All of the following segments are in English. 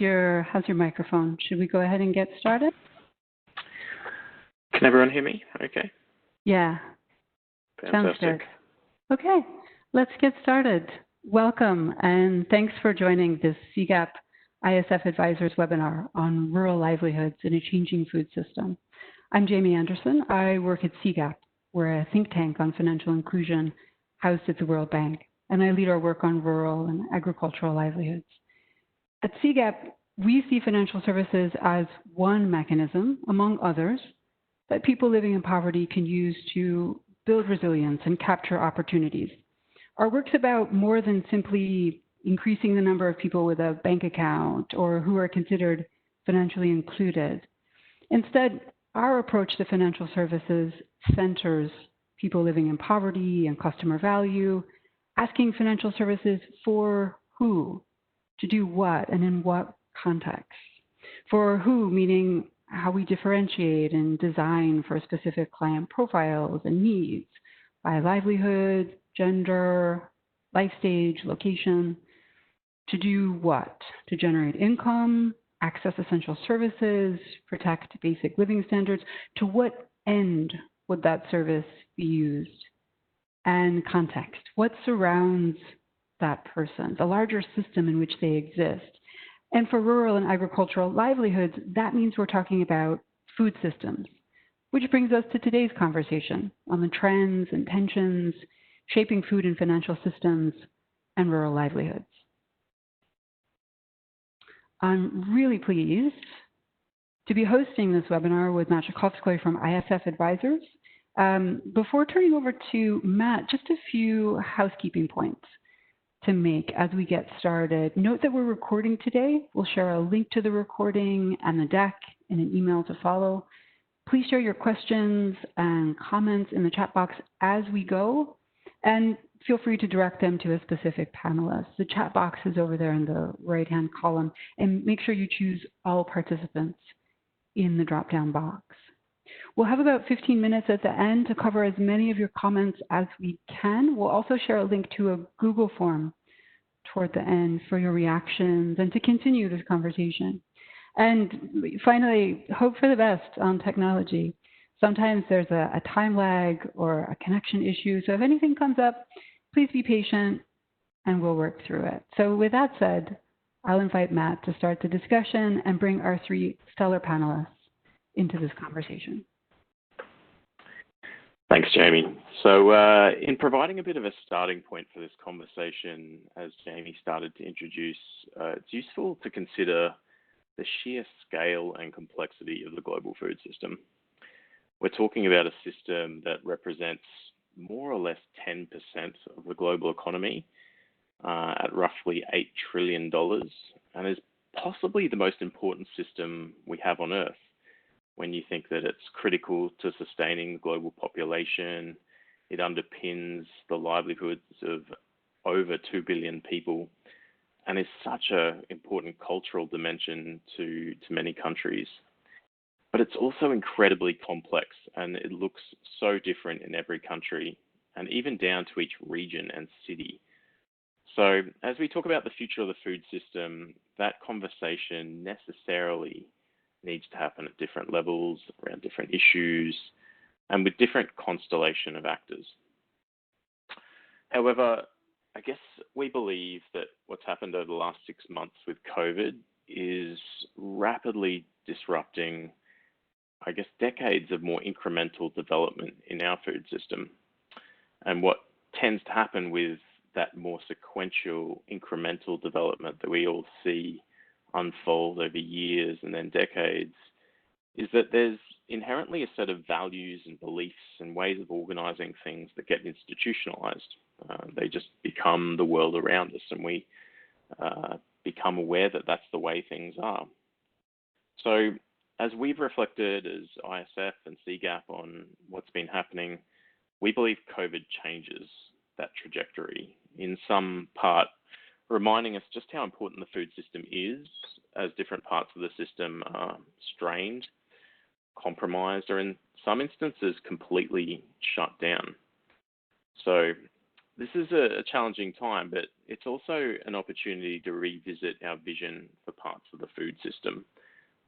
How's your microphone? Should we go ahead and get started? Can everyone hear me? Okay. Yeah. Fantastic. Sounds good. Okay, let's get started. Welcome and thanks for joining this CGAP ISF Advisors webinar on rural livelihoods in a changing food system. I'm Jamie Anderson. I work at CGAP. We're a think tank on financial inclusion housed at the World Bank, and I lead our work on rural and agricultural livelihoods. At CGAP, we see financial services as one mechanism, among others, that people living in poverty can use to build resilience and capture opportunities. Our work's about more than simply increasing the number of people with a bank account or who are considered financially included. Instead, our approach to financial services centers people living in poverty and customer value, asking financial services for who, to do what, and in what context. For who, meaning how we differentiate and design for specific client profiles and needs by livelihood, gender, life stage, location. To do what? To generate income, access essential services, protect basic living standards. To what end would that service be used? And context. What surrounds that person, the larger system in which they exist. And for rural and agricultural livelihoods, that means we're talking about food systems, which brings us to today's conversation on the trends and tensions shaping food and financial systems and rural livelihoods. I'm really pleased to be hosting this webinar with Matt Tchaikovsky from ISF Advisors. Before turning over to Matt, just a few housekeeping points to make as we get started. Note that we're recording today. We'll share a link to the recording and the deck in an email to follow. Please share your questions and comments in the chat box as we go, and feel free to direct them to a specific panelist. The chat box is over there in the right-hand column, and make sure you choose all participants in the drop-down box. We'll have about 15 minutes at the end to cover as many of your comments as we can. We'll also share a link to a Google form toward the end for your reactions and to continue this conversation. And finally, hope for the best on technology. Sometimes there's a time lag or a connection issue. So if anything comes up, please be patient and we'll work through it. So with that said, I'll invite Matt to start the discussion and bring our three stellar panelists into this conversation. Thanks, Jamie. So in providing a bit of a starting point for this conversation, as Jamie started to introduce, it's useful to consider the sheer scale and complexity of the global food system. We're talking about a system that represents more or less 10% of the global economy at roughly $8 trillion and is possibly the most important system we have on Earth. When you think that it's critical to sustaining the global population, it underpins the livelihoods of over 2 billion people and is such an important cultural dimension to many countries. But it's also incredibly complex and it looks so different in every country and even down to each region and city. So as we talk about the future of the food system, that conversation necessarily needs to happen at different levels, around different issues, and with different constellation of actors. However, I guess we believe that what's happened over the last 6 months with COVID is rapidly disrupting, I guess, decades of more incremental development in our food system. And what tends to happen with that more sequential incremental development that we all see unfold over years and then decades is that there's inherently a set of values and beliefs and ways of organizing things that get institutionalized. They just become the world around us and we become aware that that's the way things are. So as we've reflected as ISF and CGAP on what's been happening, we believe COVID changes that trajectory in some part, reminding us just how important the food system is as different parts of the system are strained, compromised, or in some instances completely shut down. So this is a challenging time, but it's also an opportunity to revisit our vision for parts of the food system,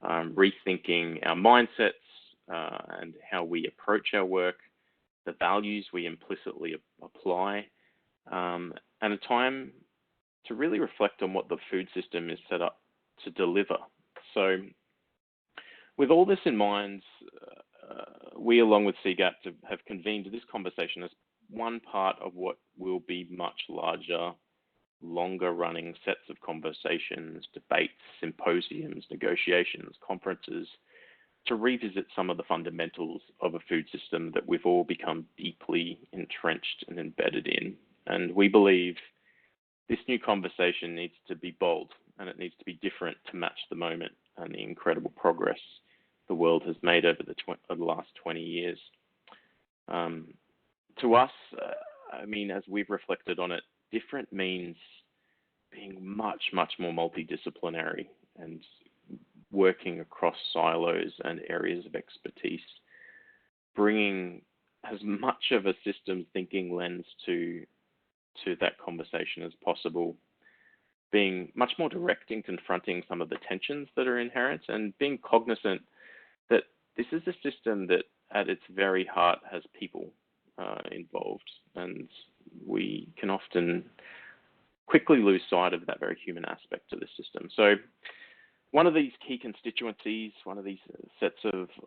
rethinking our mindsets and how we approach our work, the values we implicitly apply, and a time to really reflect on what the food system is set up to deliver. So with all this in mind, we, along with CGAP, have convened this conversation as one part of what will be much larger, longer-running sets of conversations, debates, symposiums, negotiations, conferences, to revisit some of the fundamentals of a food system that we've all become deeply entrenched and embedded in. And we believe this new conversation needs to be bold, and it needs to be different to match the moment and the incredible progress the world has made over the last 20 years. To us, as we've reflected on it, different means being much, much more multidisciplinary and working across silos and areas of expertise, bringing as much of a systems thinking lens to that conversation as possible, being much more direct in confronting some of the tensions that are inherent, and being cognizant that this is a system that at its very heart has people involved, and we can often quickly lose sight of that very human aspect to the system. So one of these key constituencies, one of these sets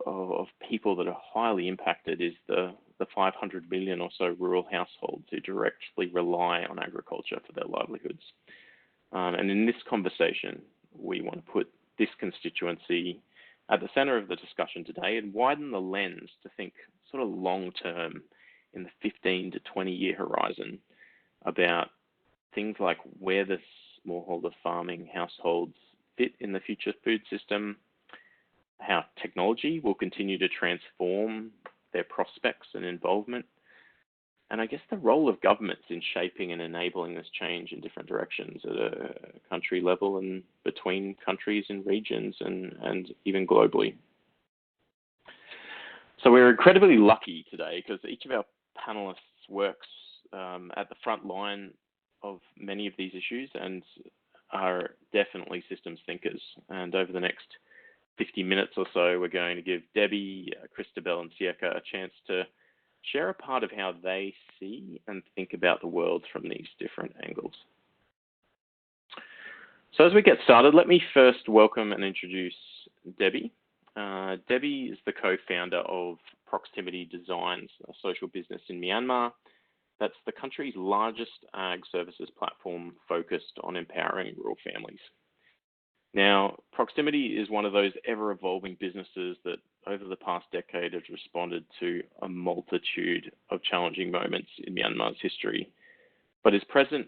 of people that are highly impacted is the 500 million or so rural households who directly rely on agriculture for their livelihoods. And in this conversation, we want to put this constituency at the center of the discussion today and widen the lens to think sort of long-term in the 15 to 20-year horizon about things like where the smallholder farming households fit in the future food system, how technology will continue to transform their prospects and involvement, and I guess the role of governments in shaping and enabling this change in different directions at a country level and between countries and regions and even globally. So we're incredibly lucky today because each of our panelists works at the front line of many of these issues and are definitely systems thinkers. And over the next 50 minutes or so, we're going to give Debbie, Christabel, and Siaka a chance to share a part of how they see and think about the world from these different angles. So as we get started, let me first welcome and introduce Debbie. Debbie is the co-founder of Proximity Designs, a social business in Myanmar. That's the country's largest ag services platform focused on empowering rural families. Now, Proximity is one of those ever-evolving businesses that over the past decade has responded to a multitude of challenging moments in Myanmar's history, but at present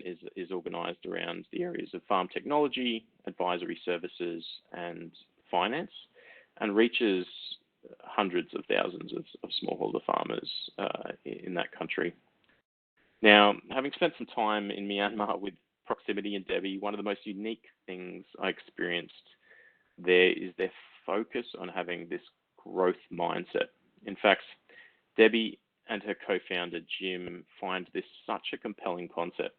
is organised around the areas of farm technology, advisory services, and finance, and reaches hundreds of thousands of smallholder farmers in that country. Now, having spent some time in Myanmar with Proximity and Debbie, one of the most unique things I experienced there is their focus on having this growth mindset. In fact, Debbie and her co-founder Jim find this such a compelling concept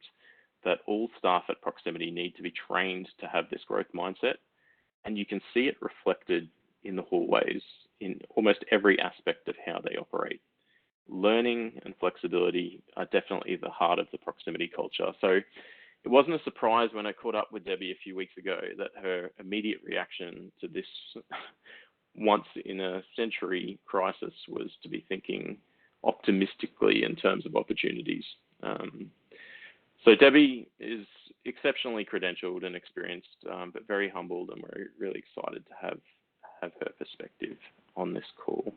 that all staff at Proximity need to be trained to have this growth mindset, and you can see it reflected in the hallways in almost every aspect of how they operate. Learning and flexibility are definitely the heart of the Proximity culture. So it wasn't a surprise when I caught up with Debbie a few weeks ago that her immediate reaction to this once-in-a-century crisis was to be thinking optimistically in terms of opportunities. So Debbie is exceptionally credentialed and experienced, but very humbled, and we're really excited to have her perspective on this call.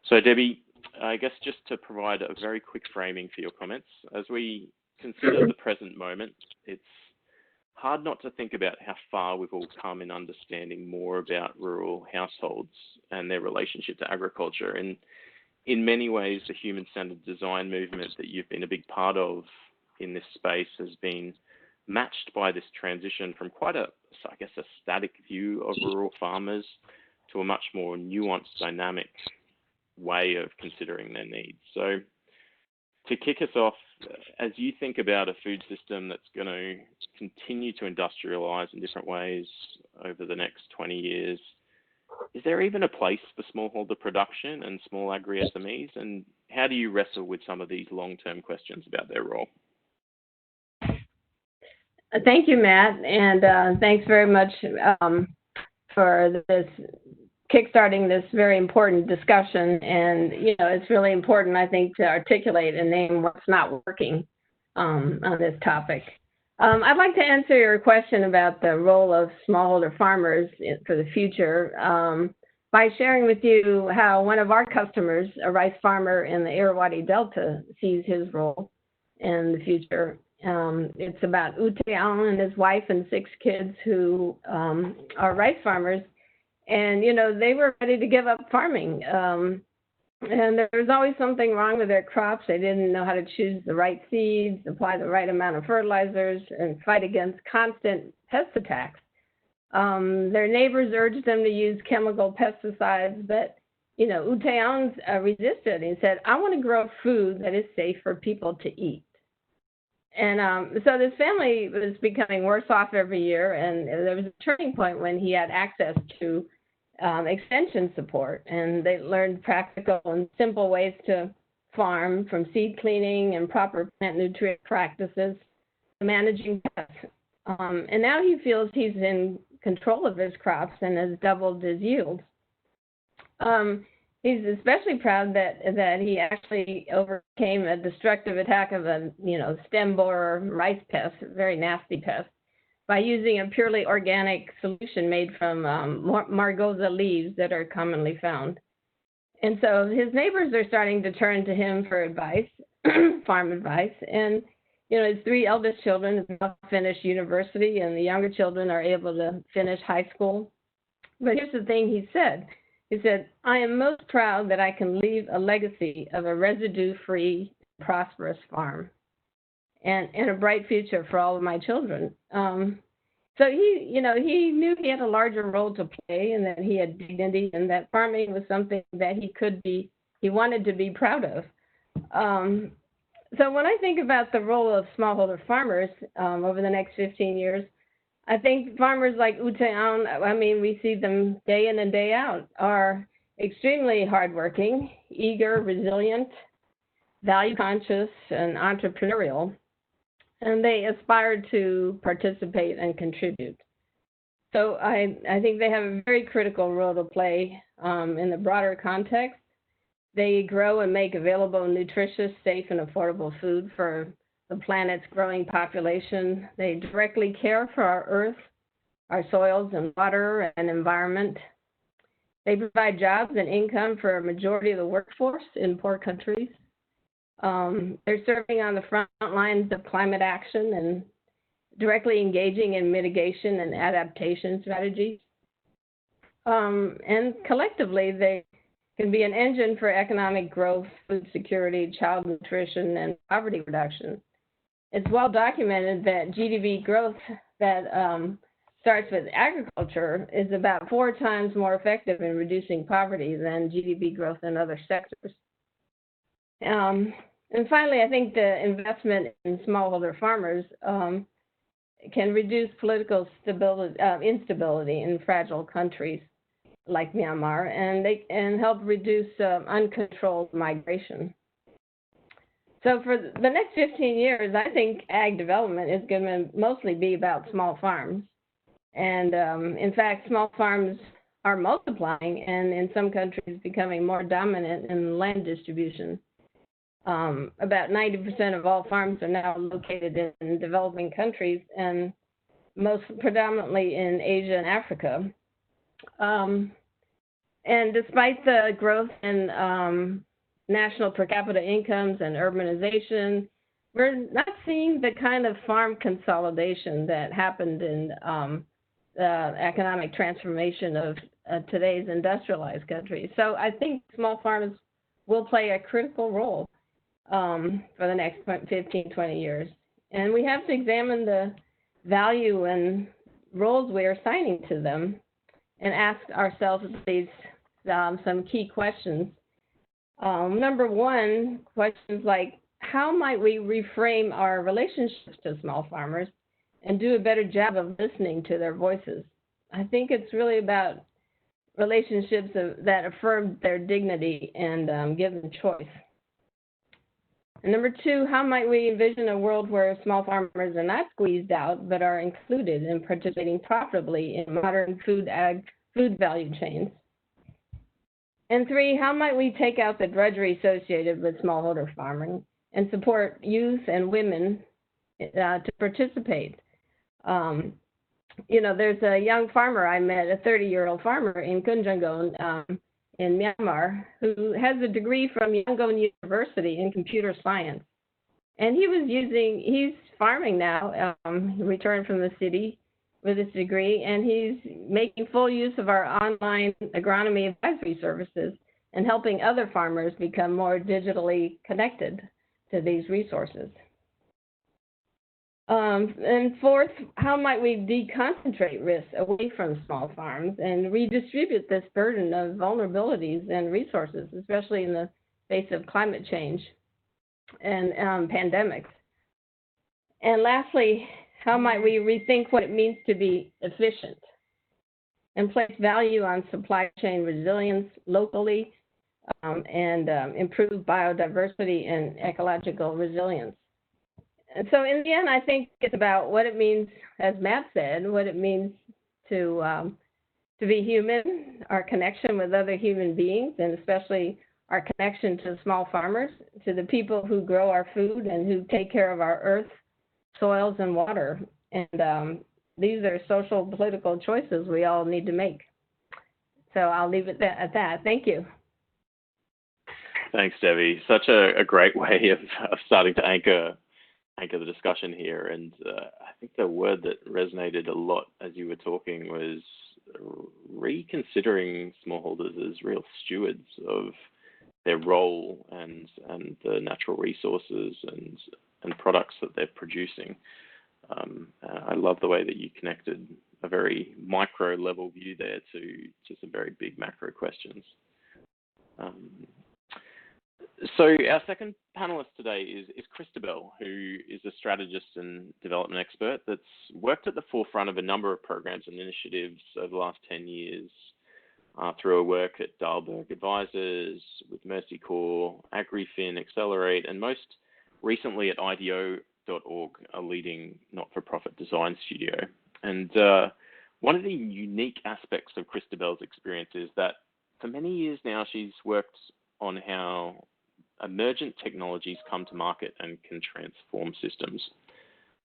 So Debbie, I guess just to provide a very quick framing for your comments, as we consider the present moment, it's hard not to think about how far we've all come in understanding more about rural households and their relationship to agriculture. And in many ways, the human-centered design movement that you've been a big part of in this space has been matched by this transition from quite a static view of rural farmers to a much more nuanced, dynamic way of considering their needs. So to kick us off, as you think about a food system that's going to continue to industrialize in different ways over the next 20 years, is there even a place for smallholder production and small agri-SMEs? And how do you wrestle with some of these long-term questions about their role? Thank you, Matt, and thanks very much for this kickstarting this very important discussion. And it's really important, I think, to articulate and name what's not working on this topic. I'd like to answer your question about the role of smallholder farmers for the future by sharing with you how one of our customers, a rice farmer in the Irrawaddy Delta, sees his role in the future. It's about Uteon and his wife and 6 kids who are rice farmers. And, they were ready to give up farming. And there was always something wrong with their crops. They didn't know how to choose the right seeds, apply the right amount of fertilizers, and fight against constant pest attacks. Their neighbors urged them to use chemical pesticides, but, Uteon resisted. He said, I want to grow food that is safe for people to eat. And so this family was becoming worse off every year, and there was a turning point when he had access to extension support, and they learned practical and simple ways to farm, from seed cleaning and proper plant nutrient practices to managing pests. And now he feels he's in control of his crops and has doubled his yield. He's especially proud that he actually overcame a destructive attack of a stem borer rice pest, a very nasty pest, by using a purely organic solution made from margosa leaves that are commonly found. And so his neighbors are starting to turn to him for advice, farm advice. And his 3 eldest children have finished university, and the younger children are able to finish high school. But here's the thing he said. He said, I am most proud that I can leave a legacy of a residue-free, prosperous farm and a bright future for all of my children. So he knew he had a larger role to play, and that he had dignity, and that farming was something that he wanted to be proud of. So when I think about the role of smallholder farmers over the next 15 years, I think farmers like Uteon, we see them day in and day out, are extremely hardworking, eager, resilient, value-conscious, and entrepreneurial, and they aspire to participate and contribute. So I think they have a very critical role to play in the broader context. They grow and make available nutritious, safe, and affordable food for the planet's growing population. They directly care for our earth, our soils and water and environment. They provide jobs and income for a majority of the workforce in poor countries. They're serving on the front lines of climate action and directly engaging in mitigation and adaptation strategies. And collectively, they can be an engine for economic growth, food security, child nutrition, and poverty reduction. It's well documented that GDP growth that starts with agriculture is about 4 times more effective in reducing poverty than GDP growth in other sectors. And finally, I think the investment in smallholder farmers can reduce political instability in fragile countries like Myanmar, and help reduce uncontrolled migration. So for the next 15 years, I think ag development is going to mostly be about small farms. And in fact, small farms are multiplying and in some countries becoming more dominant in land distribution. About 90% of all farms are now located in developing countries, and most predominantly in Asia and Africa. And despite the growth in national per capita incomes and urbanization, we're not seeing the kind of farm consolidation that happened in the economic transformation of today's industrialized countries. So I think small farms will play a critical role for the next 15, 20 years. And we have to examine the value and roles we are assigning to them and ask ourselves these some key questions. Number one, questions like, how might we reframe our relationships to small farmers and do a better job of listening to their voices? I think it's really about relationships that affirm their dignity and give them choice. And number 2, how might we envision a world where small farmers are not squeezed out, but are included in participating profitably in modern food value chains? And 3, how might we take out the drudgery associated with smallholder farming and support youth and women to participate? There's a young farmer I met, a 30-year-old farmer in Kunjangon in Myanmar, who has a degree from Yangon University in computer science. And he's farming now, returned from the city with his degree, and he's making full use of our online agronomy advisory services and helping other farmers become more digitally connected to these resources. And 4th, how might we deconcentrate risks away from small farms and redistribute this burden of vulnerabilities and resources, especially in the face of climate change and pandemics? And lastly, how might we rethink what it means to be efficient and place value on supply chain resilience locally and improve biodiversity and ecological resilience? And so in the end, I think it's about what it means, as Matt said, what it means to be human, our connection with other human beings, and especially our connection to small farmers, to the people who grow our food and who take care of our earth, soils, and water. And these are social, political choices we all need to make. So I'll leave it at that. Thank you. Thanks, Debbie. Such a great way of starting to anchor the discussion here. And I think the word that resonated a lot as you were talking was reconsidering smallholders as real stewards of their role and the natural resources and products that they're producing. I love the way that you connected a very micro level view there to some very big macro questions. So our second panelist today is Christabel, who is a strategist and development expert that's worked at the forefront of a number of programs and initiatives over the last 10 years through her work at ISF Advisors, with Mercy Corps, AgriFin, Accelerate, and most recently at IDEO.org, a leading not-for-profit design studio. And one of the unique aspects of Christabel's experience is that for many years now, she's worked on how emergent technologies come to market and can transform systems.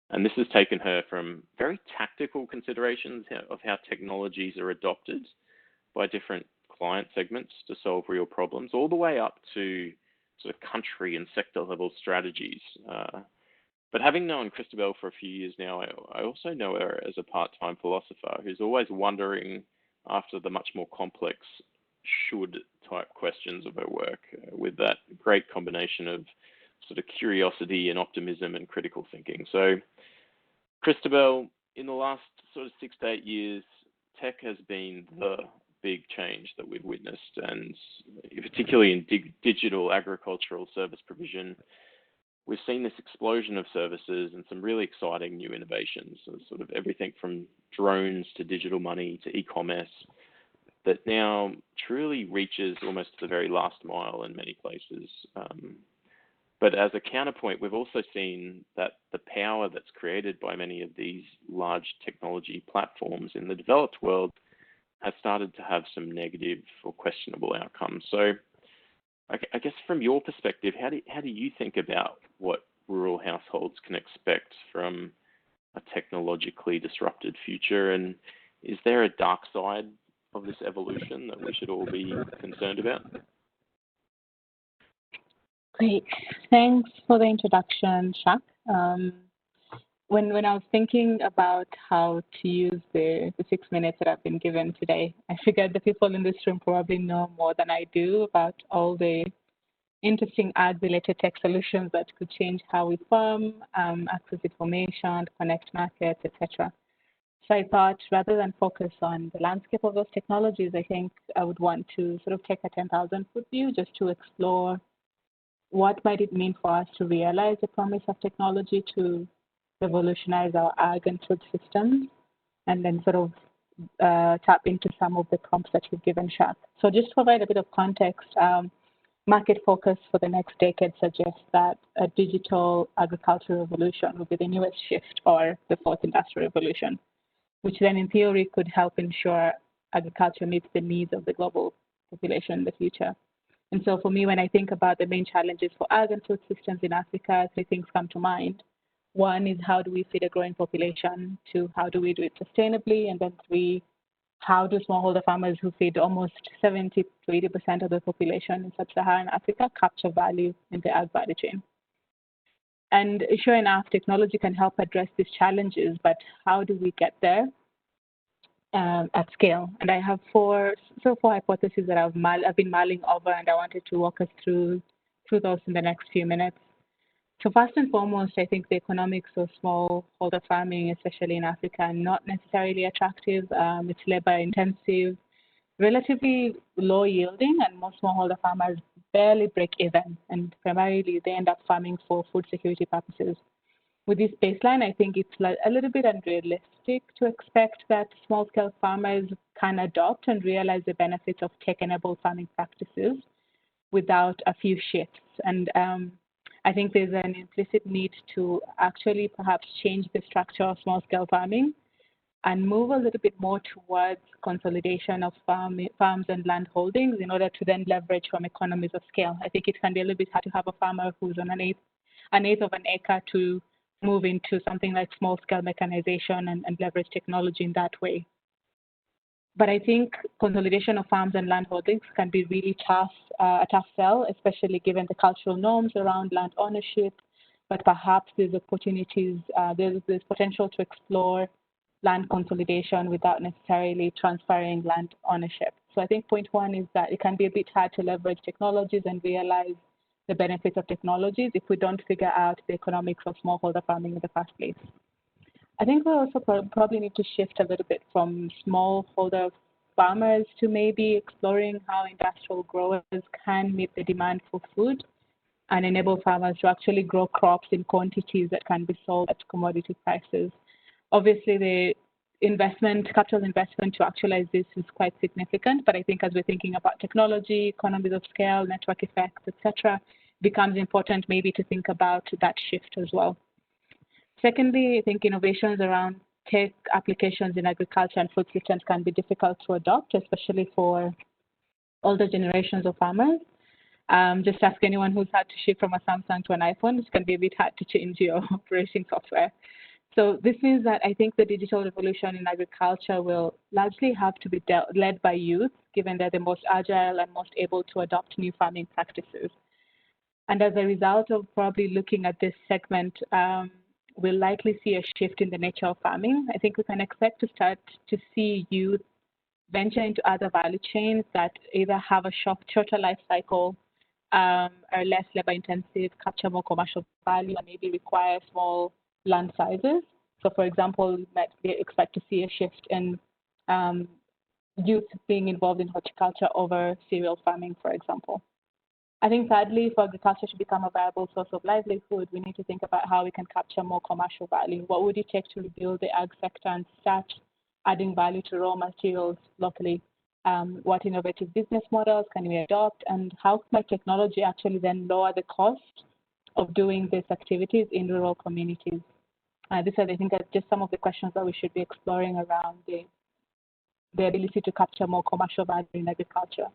And this has taken her from very tactical considerations of how technologies are adopted by different client segments to solve real problems, all the way up to sort of country and sector level strategies. But having known Christabel for a few years now, I also know her as a part-time philosopher who's always wondering after the much more complex should type questions of her work, with that great combination of sort of curiosity and optimism and critical thinking. So Christabel, in the last sort of 6 to 8 years, tech has been the big change that we've witnessed, and particularly in digital agricultural service provision, we've seen this explosion of services and some really exciting new innovations, so sort of everything from drones to digital money to e-commerce, that now truly reaches almost the very last mile in many places. But as a counterpoint, we've also seen that the power that's created by many of these large technology platforms in the developed world has started to have some negative or questionable outcomes. So I guess from your perspective, how do you think about what rural households can expect from a technologically disrupted future? And is there a dark side of this evolution that we should all be concerned about? Great. Thanks for the introduction, Chuck. When I was thinking about how to use the 6 minutes that I've been given today, I figured the people in this room probably know more than I do about all the interesting ag-related tech solutions that could change how we farm, access information, connect markets, etc. So I thought rather than focus on the landscape of those technologies, I think I would want to sort of take a 10,000-foot view just to explore what might it mean for us to realize the promise of technology to revolutionize our ag and food systems, and then sort of tap into some of the prompts that you've given, Shak. So just to provide a bit of context, market focus for the next decade suggests that a digital agricultural revolution will be the newest shift, or the fourth industrial revolution, which then in theory could help ensure agriculture meets the needs of the global population in the future. And so for me, when I think about the main challenges for ag and food systems in Africa, three things come to mind. One is, how do we feed a growing population? Two, how do we do it sustainably? And then three, how do smallholder farmers who feed almost 70 to 80% of the population in sub-Saharan Africa capture value in the ag value chain? And sure enough, technology can help address these challenges, but how do we get there at scale? And I have four hypotheses that I've been mulling over, and I wanted to walk us through those in the next few minutes. So first and foremost, I think the economics of smallholder farming, especially in Africa, are not necessarily attractive. It's labor intensive, relatively low yielding, and most smallholder farmers barely break even, and primarily they end up farming for food security purposes. With this baseline, I think it's a little bit unrealistic to expect that small-scale farmers can adopt and realize the benefits of tech-enabled farming practices without a few shifts. And I think there's an implicit need to actually perhaps change the structure of small-scale farming and move a little bit more towards consolidation of farms and land holdings in order to then leverage from economies of scale. I think it can be a little bit hard to have a farmer who's on an eighth of an acre to move into something like small-scale mechanization and leverage technology in that way. But I think consolidation of farms and land holdings can be really tough, a tough sell, especially given the cultural norms around land ownership. But perhaps there's opportunities, there's potential to explore land consolidation without necessarily transferring land ownership. So I think point one is that it can be a bit hard to leverage technologies and realize the benefits of technologies if we don't figure out the economics of smallholder farming in the first place. I think we also probably need to shift a little bit from smallholder farmers to maybe exploring how industrial growers can meet the demand for food and enable farmers to actually grow crops in quantities that can be sold at commodity prices. Obviously, the capital investment to actualize this is quite significant, but I think as we're thinking about technology, economies of scale, network effects, etc., becomes important maybe to think about that shift as well. Secondly, I think innovations around tech applications in agriculture and food systems can be difficult to adopt, especially for older generations of farmers. Just ask anyone who's had to shift from a Samsung to an iPhone. It can be a bit hard to change your operating software. So this means that I think the digital revolution in agriculture will largely have to be led by youth, given they're the most agile and most able to adopt new farming practices. And as a result of probably looking at this segment, we'll likely see a shift in the nature of farming. I think we can expect to start to see youth venture into other value chains that either have a shorter life cycle, are less labor intensive, capture more commercial value, and maybe require small land sizes. So for example, we might expect to see a shift in youth being involved in horticulture over cereal farming, for example. I think thirdly, for agriculture to become a viable source of livelihood, we need to think about how we can capture more commercial value. What would it take to rebuild the ag sector and start adding value to raw materials locally? What innovative business models can we adopt, and how might technology actually then lower the cost of doing these activities in rural communities? These are, I think, just some of the questions that we should be exploring around the ability to capture more commercial value in agriculture.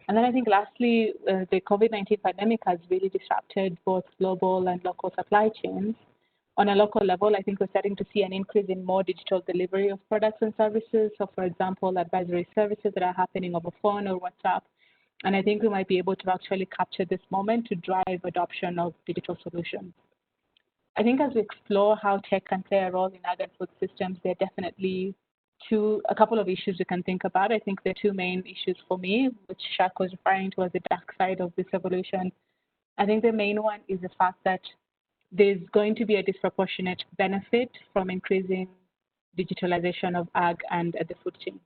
And then I think lastly, the Covid-19 pandemic has really disrupted both global and local supply chains. On a local level, I think we're starting to see an increase in more digital delivery of products and services. So for example, advisory services that are happening over phone or WhatsApp. And I think we might be able to actually capture this moment to drive adoption of digital solutions. I think as we explore how tech can play a role in ag and food systems, there are definitely a couple of issues we can think about. I think the two main issues for me, which Shak was referring to as the dark side of this evolution, I think the main one is the fact that there's going to be a disproportionate benefit from increasing digitalization of ag and the food chain.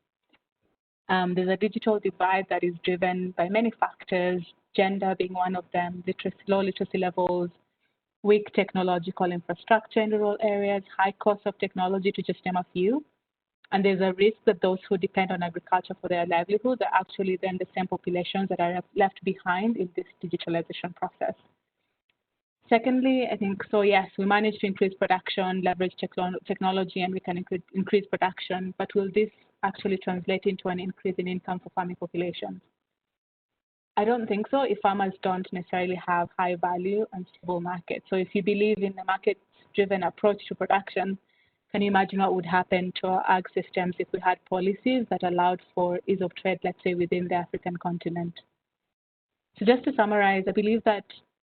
There's a digital divide that is driven by many factors, gender being one of them, low literacy levels, weak technological infrastructure in rural areas, high cost of technology, to just name a few. And there's a risk that those who depend on agriculture for their livelihood are actually then the same populations that are left behind in this digitalization process. Secondly, I think, so yes, we managed to increase production, leverage technology, and we can increase production, but will this actually translate into an increase in income for farming populations? I don't think so if farmers don't necessarily have high value and stable markets. So if you believe in the market-driven approach to production, can you imagine what would happen to our ag systems if we had policies that allowed for ease of trade, let's say, within the African continent? So just to summarize, I believe that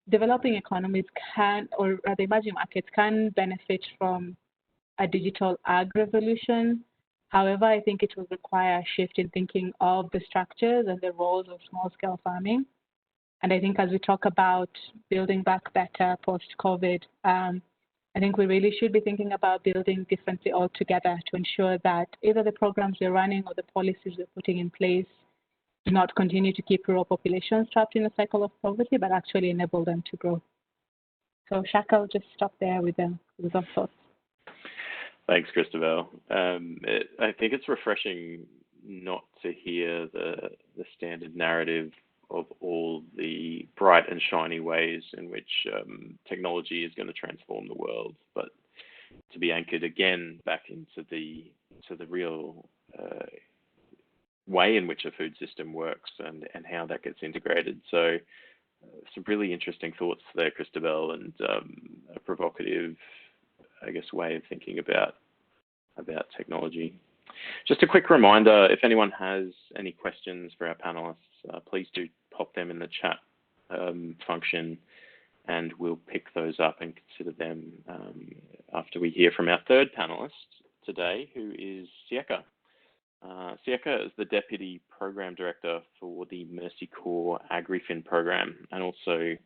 developing economies can, or rather emerging markets can benefit from a digital ag revolution. However, I think it will require a shift in thinking of the structures and the roles of small-scale farming. And I think as we talk about building back better post-COVID, I think we really should be thinking about building differently altogether to ensure that either the programs we're running or the policies we're putting in place do not continue to keep rural populations trapped in a cycle of poverty, but actually enable them to grow. So Siaka, I'll just stop there with those thoughts. Thanks, Christabel. I think it's refreshing not to hear the standard narrative of all the bright and shiny ways in which technology is going to transform the world, but to be anchored again back into the real way in which a food system works and how that gets integrated. So some really interesting thoughts there, Christabel, and a provocative, I guess, way of thinking about technology. Just a quick reminder, if anyone has any questions for our panelists, please do pop them in the chat function, and we'll pick those up and consider them after we hear from our third panelist today, who is Siaka. Siaka is the Deputy Program Director for the Mercy Corps AgriFin program and also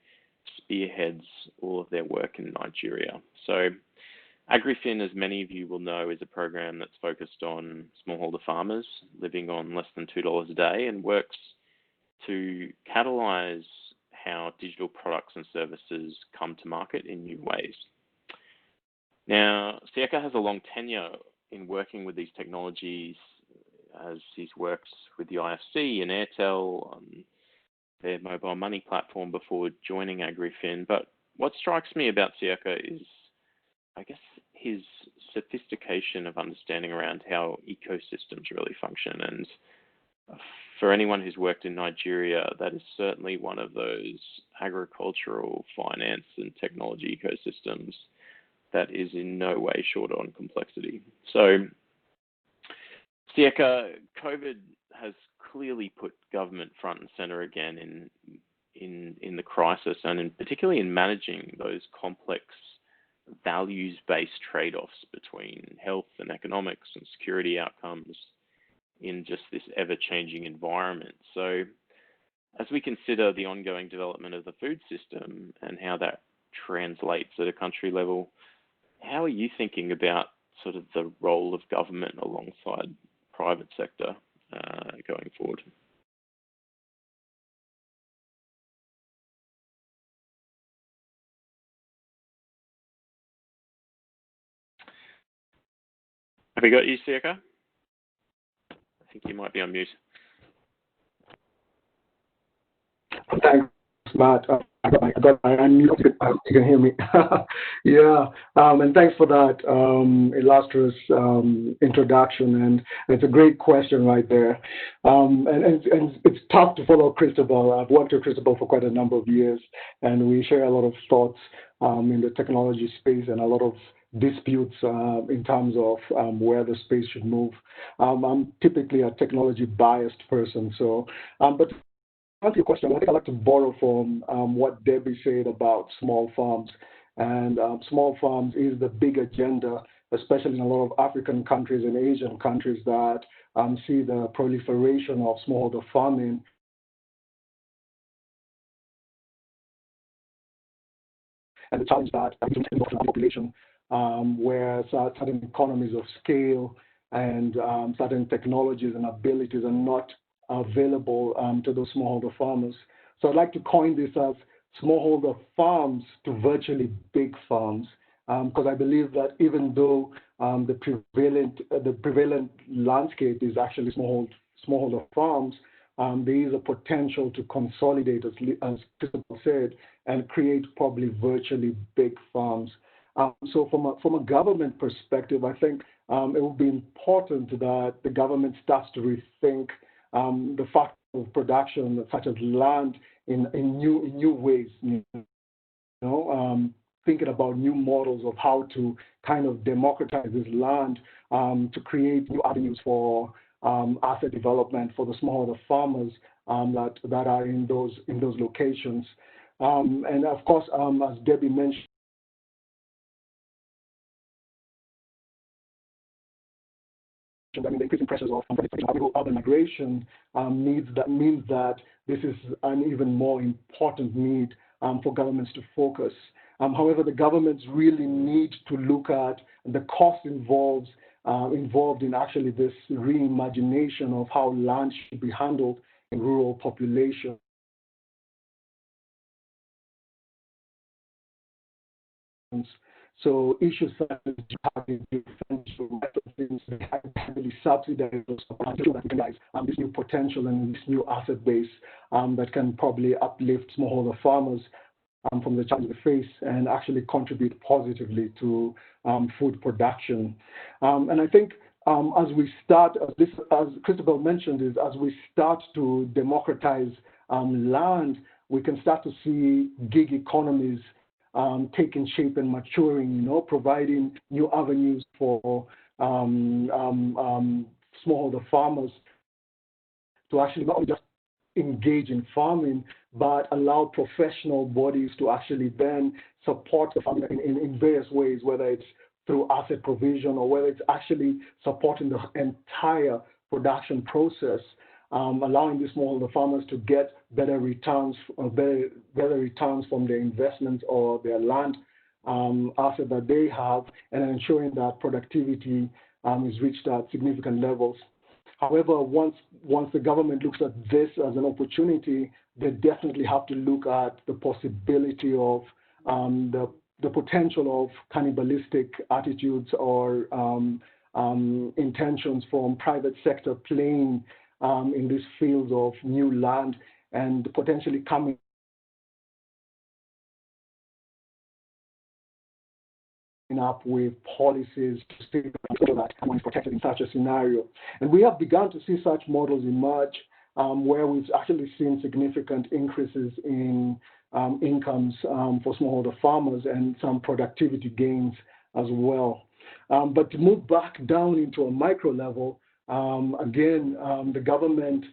spearheads all of their work in Nigeria. So AgriFin, as many of you will know, is a program that's focused on smallholder farmers living on less than $2 a day and works to catalyze how digital products and services come to market in new ways. Now, Siaka has a long tenure in working with these technologies, as he's worked with the IFC and Airtel on their mobile money platform before joining AgriFin. But what strikes me about Siaka is, I guess, his sophistication of understanding around how ecosystems really function. And for anyone who's worked in Nigeria, that is certainly one of those agricultural, finance, and technology ecosystems that is in no way short on complexity. So, Siaka, COVID has clearly put government front and center again in the crisis, and particularly in managing those complex values-based trade-offs between health and economics and security outcomes in just this ever-changing environment. So as we consider the ongoing development of the food system and how that translates at a country level, how are you thinking about sort of the role of government alongside private sector going forward? Have we got you, Siaka? I think you might be on mute. Thanks, Matt. I got my unmute. You can hear me. Yeah, and thanks for that illustrious introduction. And it's a great question right there. And it's tough to follow Christabel. I've worked with Christabel for quite a number of years, and we share a lot of thoughts in the technology space and a lot of disputes in terms of where the space should move. I'm typically a technology biased person, so but to answer your question, I think I'd like to borrow from what Debbie said about small farms. And small farms is the big agenda, especially in a lot of African countries and Asian countries that see the proliferation of smallholder farming and the challenge that the population, where certain economies of scale and certain technologies and abilities are not available to those smallholder farmers. So I'd like to coin this as smallholder farms to virtually big farms, because I believe that even though the prevalent landscape is actually smallholder farms, there is a potential to consolidate, as Christina said, and create probably virtually big farms. So from a government perspective, I think it will be important that the government starts to rethink the fact of production, such as land, in new ways. Thinking about new models of how to kind of democratize this land to create new avenues for asset development for the smallholder farmers that are in those locations. And of course, as Debbie mentioned, the increasing pressures of urban migration means that this is an even more important need for governments to focus. However, the governments really need to look at the cost involved in actually this reimagination of how land should be handled in rural populations. So issues such as heavily subsidized this new potential and this new asset base that can probably uplift smallholder farmers from the challenges they face and actually contribute positively to food production. And I think as we start, as Christabel mentioned, is as we start to democratize land, we can start to see gig economies taking shape and maturing, providing new avenues for smallholder farmers to actually not only just engage in farming, but allow professional bodies to actually then support the farming in various ways, whether it's through asset provision or whether it's actually supporting the entire production process, allowing these smallholder farmers to get better returns from their investments or their land asset that they have, and ensuring that productivity is reached at significant levels. However, once the government looks at this as an opportunity, they definitely have to look at the possibility of the potential of cannibalistic attitudes or intentions from private sector playing in these fields of new land and potentially coming up with policies to see that someone is protected in such a scenario. And we have begun to see such models emerge where we've actually seen significant increases in incomes for smallholder farmers and some productivity gains as well. But to move back down into a micro level, again, the government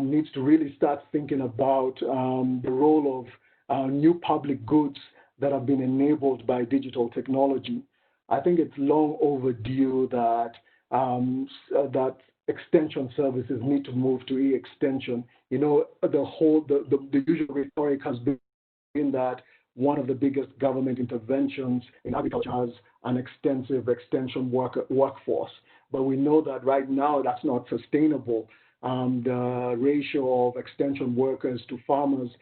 needs to really start thinking about the role of new public goods that have been enabled by digital technology. I think it's long overdue that that extension services need to move to e-extension. The usual rhetoric has been that one of the biggest government interventions in agriculture has an extensive extension workforce. But we know that right now that's not sustainable. The ratio of extension workers to farmers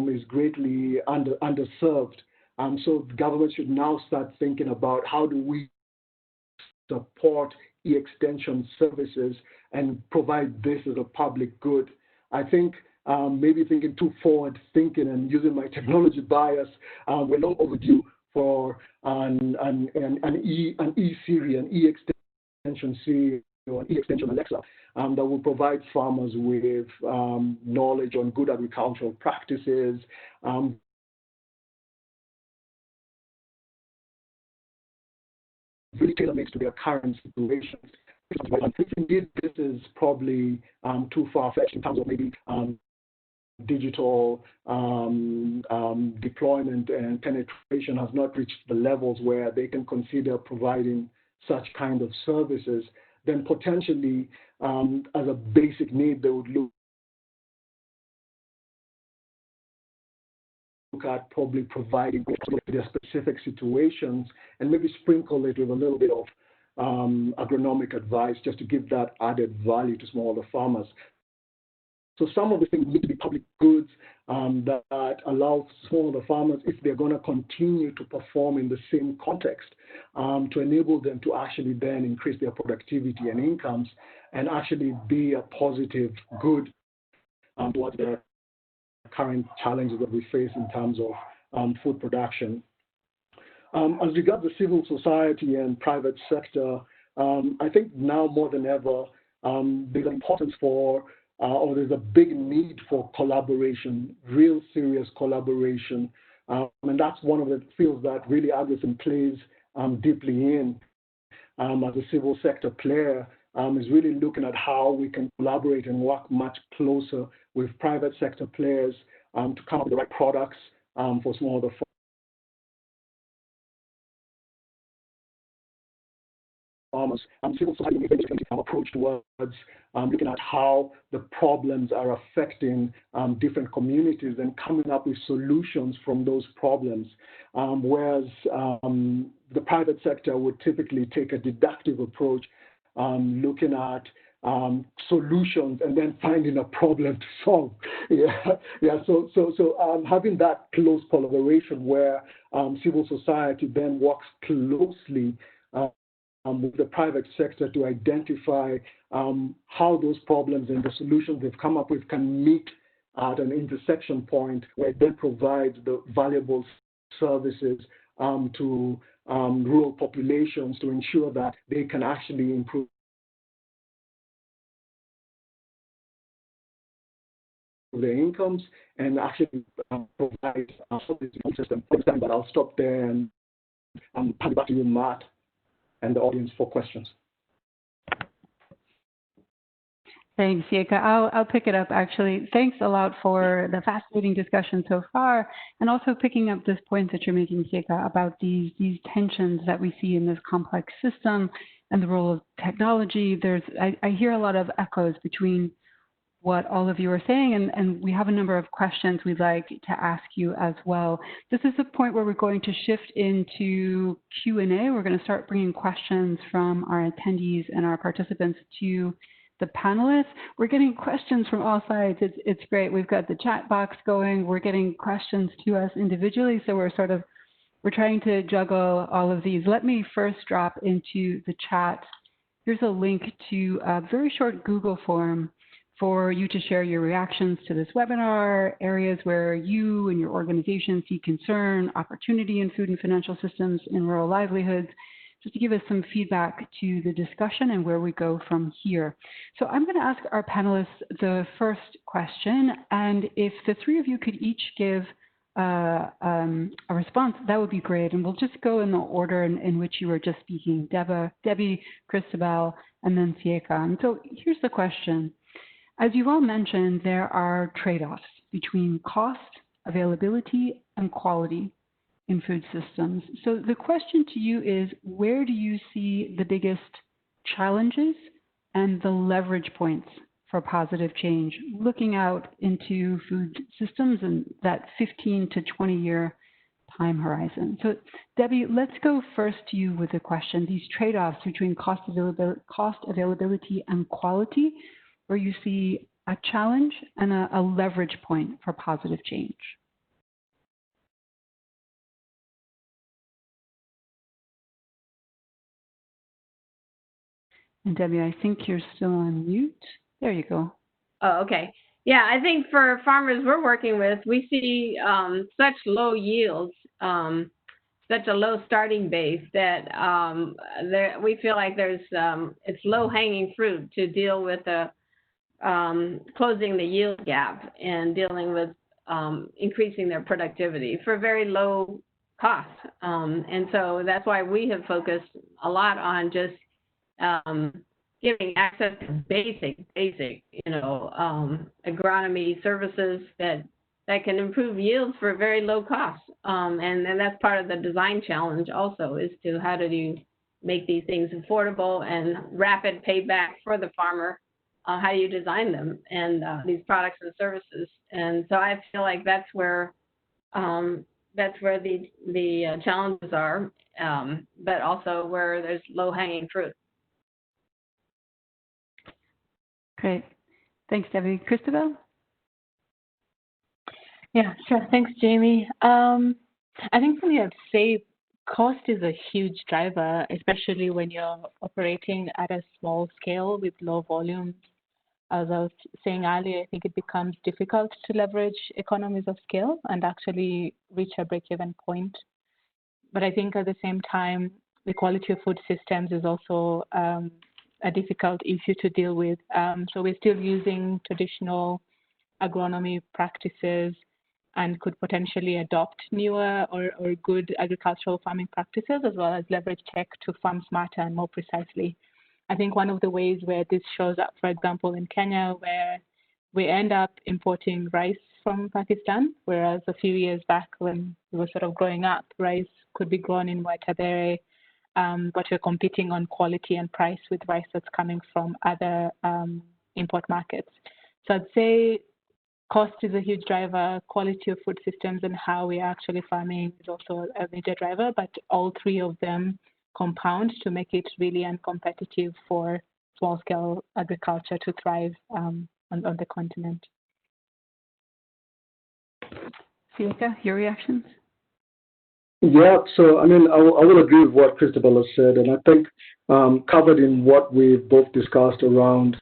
is greatly underserved. So the government should now start thinking about how do we support e-extension services and provide this as a public good. I think maybe thinking too forward thinking and using my technology bias, we're long overdue for an e-Siri, an e-extension Siri, or an e-extension Alexa that will provide farmers with knowledge on good agricultural practices, really tailor-made to their current situations. Indeed, this is probably too far-fetched in terms of maybe digital deployment and penetration has not reached the levels where they can consider providing such kind of services. Then potentially, as a basic need, they would look at probably providing their specific situations and maybe sprinkle it with a little bit of agronomic advice, just to give that added value to smallholder farmers. So some of the things need to be public goods that allow smallholder farmers, if they're going to continue to perform in the same context, to enable them to actually then increase their productivity and incomes and actually be a positive good towards the current challenges that we face in terms of food production. As regards the civil society and private sector, I think now more than ever, there's importance for or there's a big need for collaboration, real serious collaboration. And that's one of the fields that really Agrocin plays deeply in as a civil sector player, is really looking at how we can collaborate and work much closer with private sector players to come up with the right products for smallholder farmers. Civil society approach towards looking at how the problems are affecting different communities and coming up with solutions from those problems, whereas the private sector would typically take a deductive approach, looking at solutions and then finding a problem to solve. So having that close collaboration where civil society then works closely with the private sector to identify how those problems and the solutions they've come up with can meet at an intersection point where it then provides the valuable services to rural populations to ensure that they can actually improve their incomes and actually provide a system. But I'll stop there and pass it back to you, Matt, and the audience for questions. Thanks, Siaka. I'll pick it up, actually. Thanks a lot for the fascinating discussion so far, and also picking up this point that you're making, Siaka, about these tensions that we see in this complex system and the role of technology. I hear a lot of echoes between what all of you are saying, and we have a number of questions we'd like to ask you as well. This is the point where we're going to shift into Q&A. We're going to start bringing questions from our attendees and our participants to the panelists. We're getting questions from all sides. It's great. We've got the chat box going. We're getting questions to us individually, so we're trying to juggle all of these. Let me first drop into the chat. Here's a link to a very short Google form for you to share your reactions to this webinar, areas where you and your organization see concern, opportunity in food and financial systems in rural livelihoods, just to give us some feedback to the discussion and where we go from here. So I'm going to ask our panelists the first question, and if the three of you could each give a response, that would be great. And we'll just go in the order in which you were just speaking, Debbie, Christabel, and then Siaka. And so here's the question. As you've all mentioned, there are trade-offs between cost, availability, and quality in food systems. So the question to you is, where do you see the biggest challenges and the leverage points for positive change, looking out into food systems and that 15 to 20-year time horizon? So Debbie, let's go first to you with the question, these trade-offs between cost availability and quality, where you see a challenge and a leverage point for positive change. And Debbie, I think you're still on mute. There you go. Oh, okay. Yeah, I think for farmers we're working with, we see such low yields, such a low starting base that we feel like it's low-hanging fruit to deal with the closing the yield gap and dealing with increasing their productivity for very low cost. And so that's why we have focused a lot on just giving access to basic, agronomy services that can improve yields for very low cost. And that's part of the design challenge also, is to how do you make these things affordable and rapid payback for the farmer. How do you design them and these products and services? And so I feel like that's where the challenges are. but also where there's low-hanging fruit. Great. Thanks, Debbie. Christabel? Yeah, sure. Thanks, Jamie. I think for me, I'd say cost is a huge driver, especially when you're operating at a small scale with low volumes. As I was saying earlier, I think it becomes difficult to leverage economies of scale and actually reach a break-even point. But I think at the same time, the quality of food systems is also a difficult issue to deal with. So we're still using traditional agronomy practices and could potentially adopt newer or good agricultural farming practices, as well as leverage tech to farm smarter and more precisely. I think one of the ways where this shows up, for example, in Kenya, where we end up importing rice from Pakistan, whereas a few years back when we were sort of growing up, rice could be grown in Waitabere, but we're competing on quality and price with rice that's coming from other import markets. So I'd say cost is a huge driver, quality of food systems and how we are actually farming is also a major driver, but all three of them compound to make it really uncompetitive for small-scale agriculture to thrive on the continent. Siaka, your reactions? Yeah, so I mean, I will agree with what Christabel has said, and I think covered in what we've both discussed around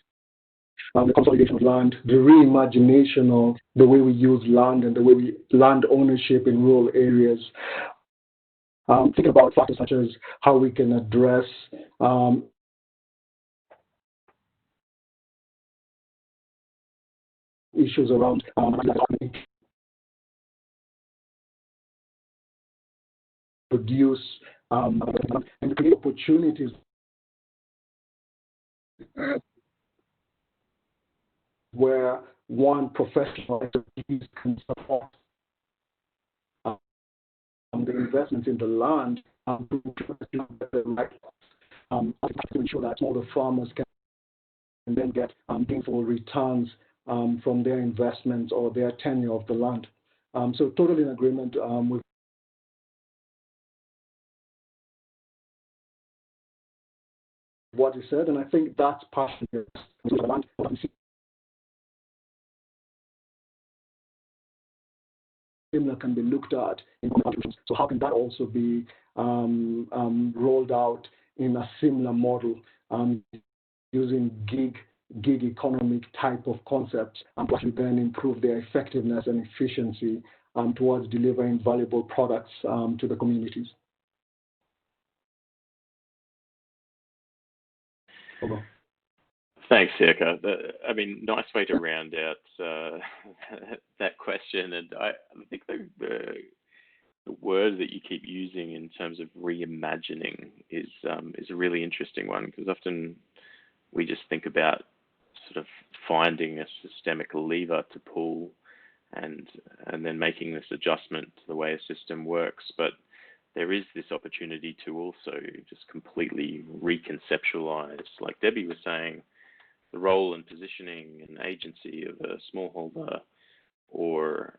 the consolidation of land, the reimagination of the way we use land and the way we land ownership in rural areas. Think about factors such as how we can address issues around produce and create opportunities where one professional expertise can support the investments in the land to ensure that all the farmers can then get gainful returns from their investments or their tenure of the land. So totally in agreement with what you said, and I think that's partially the land similar can be looked at in contributions. So how can that also be rolled out in a similar model using gig economic type of concepts to actually then improve their effectiveness and efficiency towards delivering valuable products to the communities? Okay. Thanks, Siaka. I mean, nice way to round out that question. And I think the word that you keep using in terms of reimagining is a really interesting one, because often we just think about sort of finding a systemic lever to pull and then making this adjustment to the way a system works. But there is this opportunity to also just completely reconceptualize, like Debbie was saying, the role and positioning and agency of a smallholder, or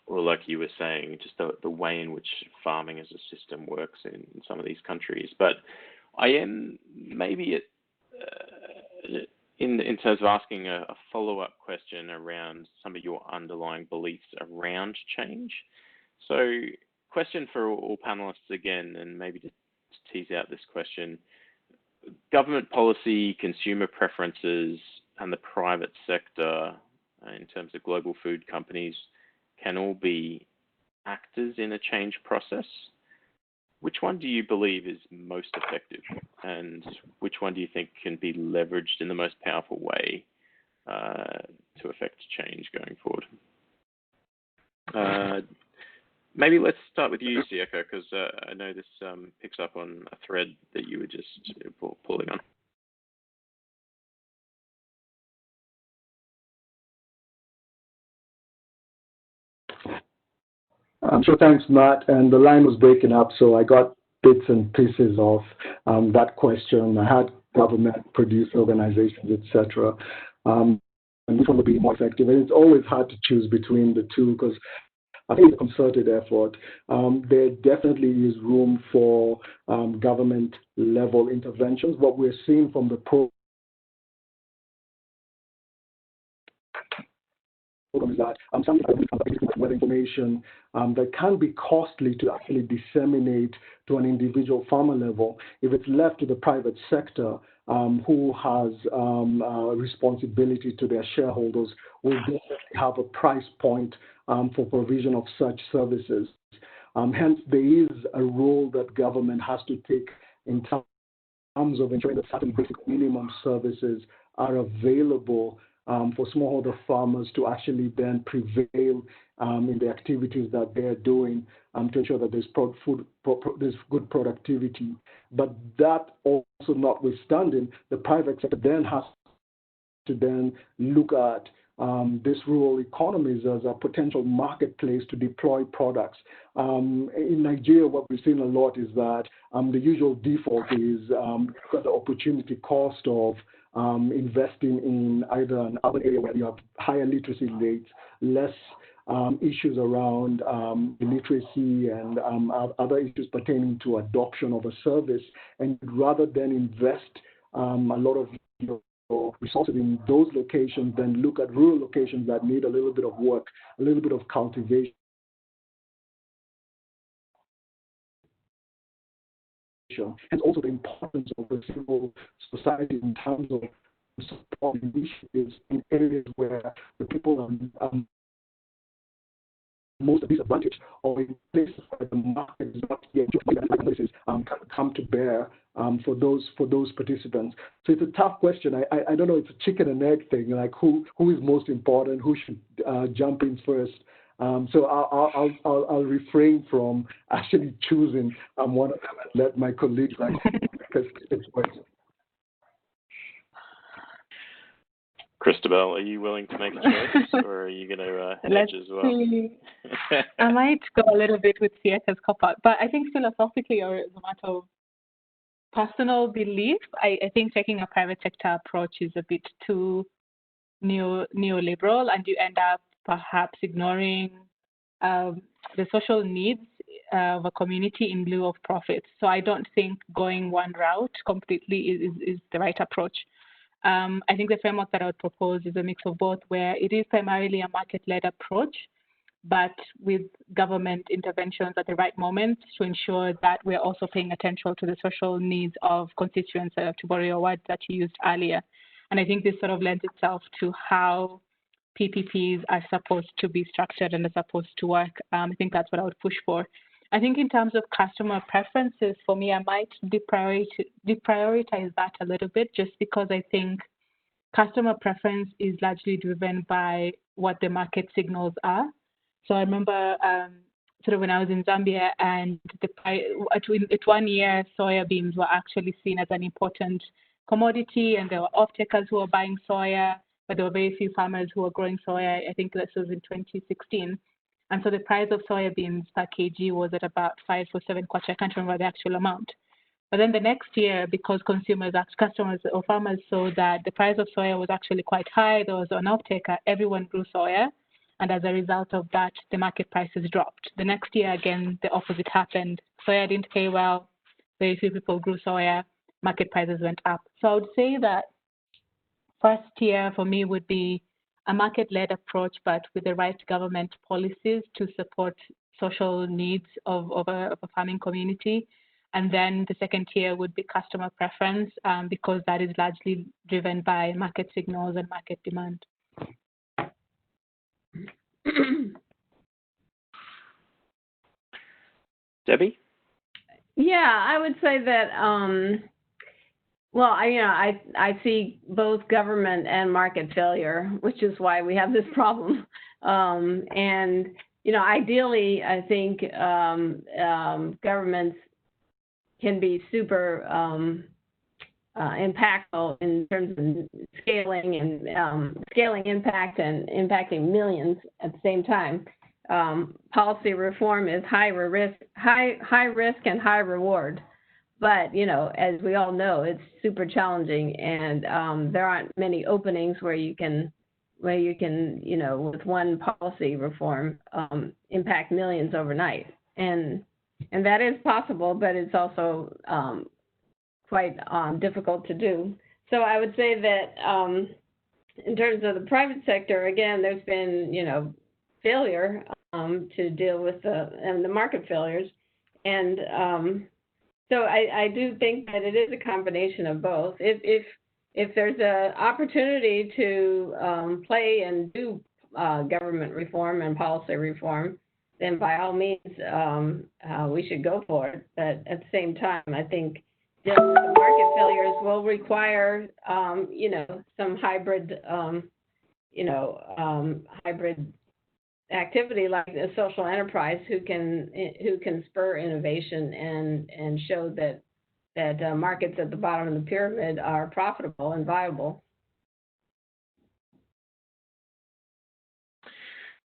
like you were saying, just the way in which farming as a system works in some of these countries. But I am maybe in terms of asking a follow-up question around some of your underlying beliefs around change. So question for all panelists again, and maybe to tease out this question. Government policy, consumer preferences, and the private sector in terms of global food companies can all be actors in a change process. Which one do you believe is most effective, and which one do you think can be leveraged in the most powerful way to affect change going forward? Maybe let's start with you, Siaka, because I know this picks up on a thread that you were just pulling on. Sure, thanks, Matt. And the line was breaking up, so I got bits and pieces of that question. I had government, producer organizations, etc. And which one would be more effective? And it's always hard to choose between the two, because I think it's a concerted effort. There definitely is room for government level interventions. What we're seeing from the is that some weather information that can be costly to actually disseminate to an individual farmer level. If it's left to the private sector, who has responsibility to their shareholders, will definitely have a price point for provision of such services. Hence, there is a role that government has to take in terms of ensuring that certain basic minimum services are available for smallholder farmers to actually then prevail in the activities that they're doing to ensure that there's good productivity. But that also notwithstanding, the private sector then has to then look at these rural economies as a potential marketplace to deploy products. In Nigeria, what we've seen a lot is that the usual default is the opportunity cost of investing in either an urban area where you have higher literacy rates, less issues around illiteracy and other issues pertaining to adoption of a service, and rather than invest a lot of resources in those locations, then look at rural locations that need a little bit of work, a little bit of cultivation. And also the importance of the civil society in terms of supporting initiatives in areas where the people are most disadvantaged, or in places where the market is not yet places come to bear for those participants. So it's a tough question. I don't know. It's a chicken and egg thing. Like who is most important? Who should jump in first? So I'll refrain from actually choosing one of them and let my colleagues because it's worth it. Christabel, are you willing to make a choice, or are you going to hedge as well? See. I might go a little bit with Siaka's cop-out, but I think philosophically, or as a matter of personal belief, I think taking a private sector approach is a bit too neoliberal, and you end up perhaps ignoring the social needs of a community in lieu of profits. So I don't think going one route completely is the right approach. I think the framework that I would propose is a mix of both, where it is primarily a market-led approach, but with government interventions at the right moment to ensure that we're also paying attention to the social needs of constituents, to borrow your word that you used earlier. And I think this sort of lends itself to how PPPs are supposed to be structured and are supposed to work. I think that's what I would push for. I think in terms of customer preferences, for me, I might deprioritize that a little bit, just because I think customer preference is largely driven by what the market signals are. So I remember sort of when I was in Zambia, and at 1 year, soya beans were actually seen as an important commodity, and there were off-takers who were buying soya, but there were very few farmers who were growing soya. I think this was in 2016. And so the price of soya beans per kg was at about 5 or 7 kwacha. I can't remember the actual amount. But then the next year, because customers or farmers saw that the price of soya was actually quite high, there was an off-taker, everyone grew soya. And as a result of that, the market prices dropped. The next year, again, the opposite happened. Soya didn't pay well. Very few people grew soya. Market prices went up. So I would say that first tier for me would be a market-led approach, but with the right government policies to support social needs of a farming community. And then the second tier would be customer preference, because that is largely driven by market signals and market demand. Debbie? Yeah, I would say that, well, I see both government and market failure, which is why we have this problem. And, ideally, I think governments can be super impactful in terms of scaling impact and impacting millions at the same time. Policy reform is high risk and high reward. But, as we all know, it's super challenging, and there aren't many openings where you can where you can, with one policy reform, impact millions overnight. And that is possible, but it's also quite difficult to do. So I would say that in terms of the private sector, again, there's been, failure to deal with the market failures. And so I do think that it is a combination of both. If there's an opportunity to play and do government reform and policy reform, then by all means we should go for it. But at the same time, I think dealing with the market failures will require, some hybrid, hybrid activity like a social enterprise who can spur innovation and show that markets at the bottom of the pyramid are profitable and viable.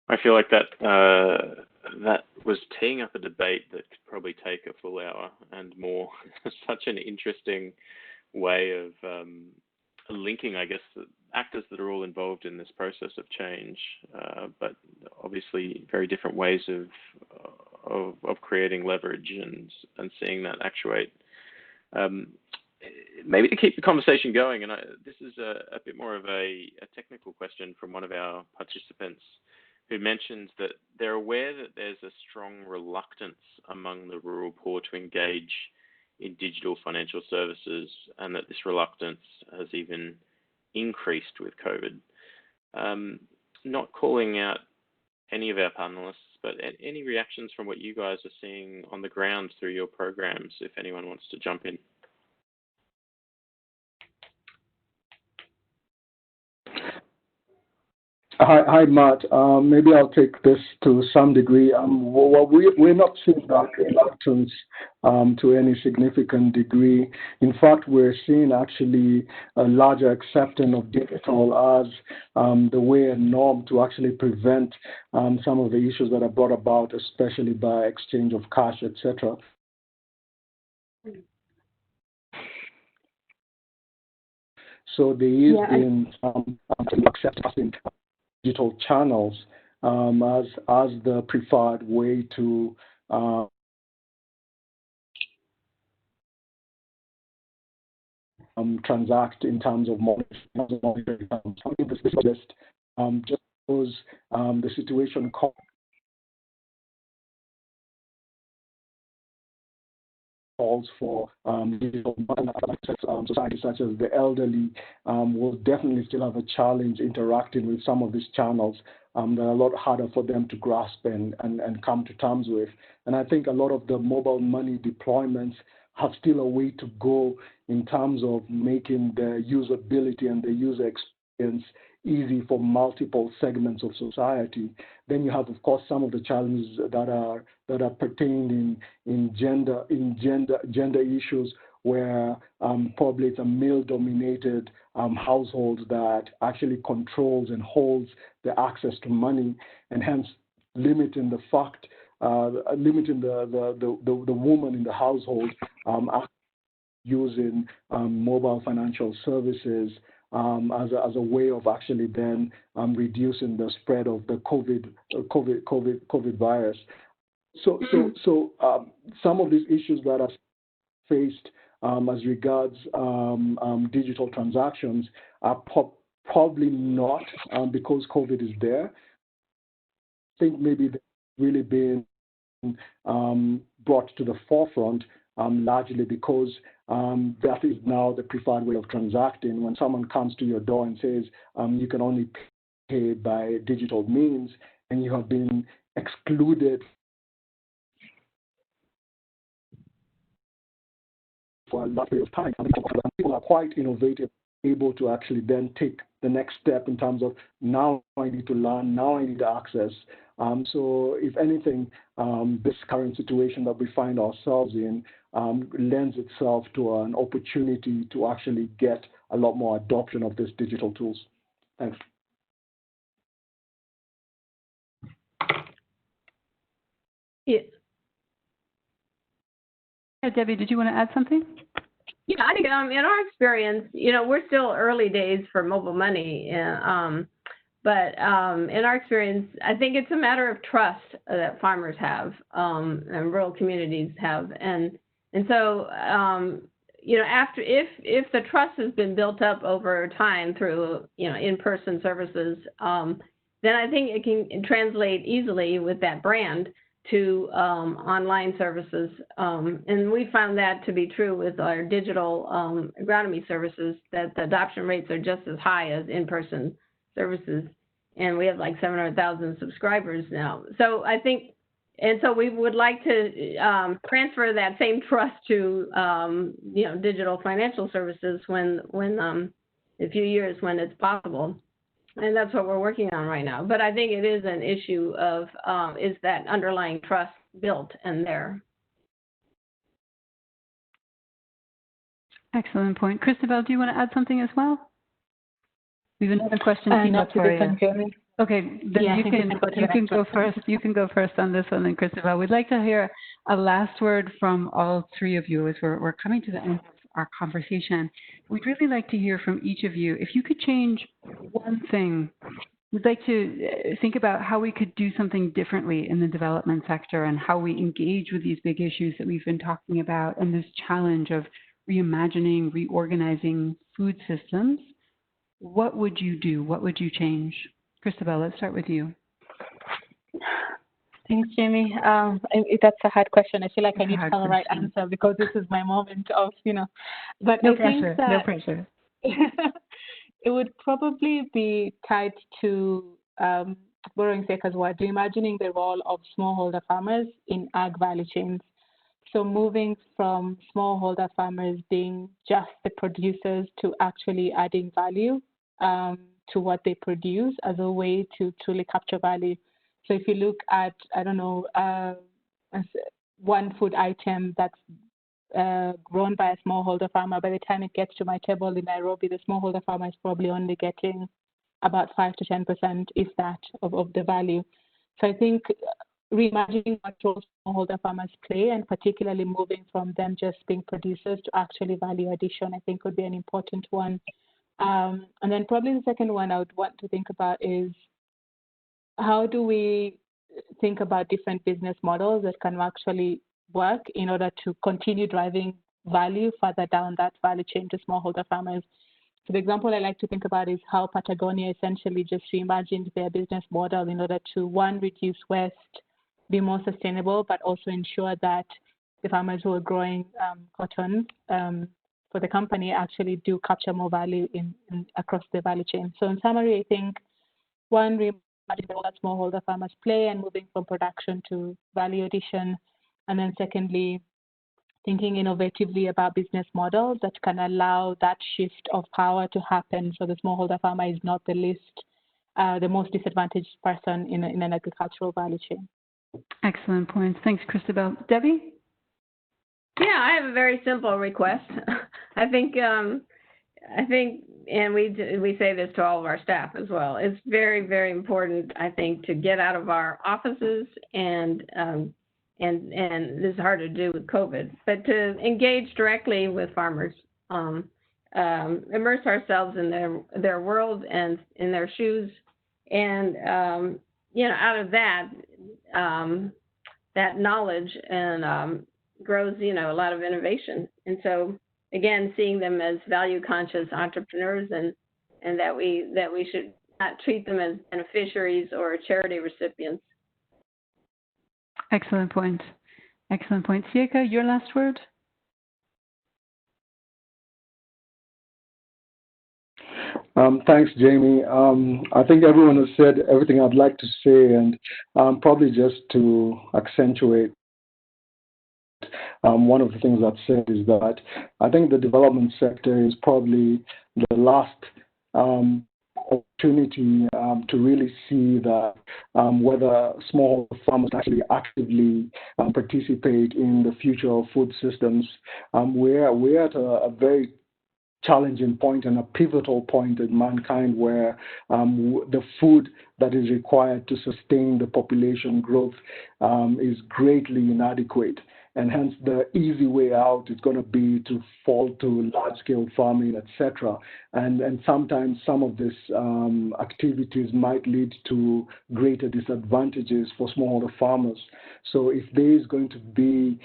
I feel like that was teeing up a debate that could probably take a full hour and more. Such an interesting way of linking, I guess, the actors that are all involved in this process of change, but obviously very different ways of creating leverage and seeing that actuate. Maybe to keep the conversation going, and this is a bit more of a technical question from one of our participants who mentions that they're aware that there's a strong reluctance among the rural poor to engage in digital financial services, and that this reluctance has even increased with COVID. Not calling out any of our panelists, but any reactions from what you guys are seeing on the ground through your programs, if anyone wants to jump in. Hi, Matt. Maybe I'll take this to some degree. Well, we're not seeing that reluctance to any significant degree. In fact, we're seeing actually a larger acceptance of digital as the way and norm to actually prevent some of the issues that are brought about, especially by exchange of cash, etc. So there is been acceptance digital channels as the preferred way to transact in terms of money. Just because the situation calls for digital society such as the elderly will definitely still have a challenge interacting with some of these channels that are a lot harder for them to grasp and come to terms with. And I think a lot of the mobile money deployments have still a way to go in terms of making the usability and the user experience easy for multiple segments of society. Then you have, of course, some of the challenges that are pertained in gender issues, where probably it's a male-dominated household that actually controls and holds the access to money, and hence limiting the woman in the household using mobile financial services as a way of actually then reducing the spread of the COVID virus. So some of these issues that are faced as regards digital transactions are probably not because COVID is there. I think maybe they've really been brought to the forefront largely because that is now the preferred way of transacting. When someone comes to your door and says you can only pay by digital means, and you have been excluded for a lot of time, people are quite innovative, able to actually then take the next step in terms of now I need to learn, now I need access. So if anything, this current situation that we find ourselves in lends itself to an opportunity to actually get a lot more adoption of these digital tools. Thanks. Yeah, Debbie, did you want to add something? Yeah, I think in our experience, we're still early days for mobile money, But in our experience, I think it's a matter of trust that farmers have and rural communities have. And so, after if the trust has been built up over time through, in-person services, then I think it can translate easily with that brand to online services. And we found that to be true with our digital agronomy services, that the adoption rates are just as high as in-person services. And we have like 700,000 subscribers now. So I think, and so we would like to transfer that same trust to, digital financial services when a few years when it's possible. And that's what we're working on right now. But I think it is an issue of, is that underlying trust built and there? Excellent point. Christabel, do you want to add something as well? We have another question for you. Okay, then you can go first. You can go first on this one, then Christabel. We'd like to hear a last word from all three of you as we're coming to the end of our conversation. We'd really like to hear from each of you. If you could change one thing, we'd like to think about how we could do something differently in the development sector and how we engage with these big issues that we've been talking about and this challenge of reimagining, reorganizing food systems. What would you do? What would you change? Christabel, let's start with you. Thanks, Jamie. That's a hard question. I feel like I need to have the right answer because this is my moment of, But no pressure. No pressure. It would probably be tied to, borrowing Siaka's word, reimagining the role of smallholder farmers in ag value chains. So moving from smallholder farmers being just the producers to actually adding value to what they produce as a way to truly capture value. So if you look at, one food item that's grown by a smallholder farmer, by the time it gets to my table in Nairobi, the smallholder farmer is probably only getting about 5 to 10%, if that, of the value. So I think reimagining what role smallholder farmers play, and particularly moving from them just being producers to actually value addition, I think would be an important one. And then probably the second one I would want to think about is how do we think about different business models that can actually work in order to continue driving value further down that value chain to smallholder farmers. So the example I like to think about is how Patagonia essentially just reimagined their business model in order to, one, reduce waste, be more sustainable, but also ensure that the farmers who are growing cotton for the company actually do capture more value in across the value chain. So in summary, I think one, reimagining the role that smallholder farmers play and moving from production to value addition. And then secondly, thinking innovatively about business models that can allow that shift of power to happen so the smallholder farmer is not the most disadvantaged person in an agricultural value chain. Excellent points. Thanks, Christabel. Debbie? Yeah, I have a very simple request. I think, and we say this to all of our staff as well. It's very, very important, I think, to get out of our offices and this is hard to do with COVID, but to engage directly with farmers, immerse ourselves in their world and in their shoes, and out of that, that knowledge and grows, a lot of innovation. And so, again, seeing them as value-conscious entrepreneurs, and that we should not treat them as beneficiaries or charity recipients. Excellent point. Excellent point. Siaka, your last word? Thanks, Jamie. I think everyone has said everything I'd like to say, and probably just to accentuate one of the things I'd say is that I think the development sector is probably the last opportunity to really see that whether small farmers actually actively participate in the future of food systems. We're at a very challenging point and a pivotal point in mankind where the food that is required to sustain the population growth is greatly inadequate. and hence the easy way out is going to be to fall to large-scale farming, etc. And sometimes some of these activities might lead to greater disadvantages for smallholder farmers. So if there is going to be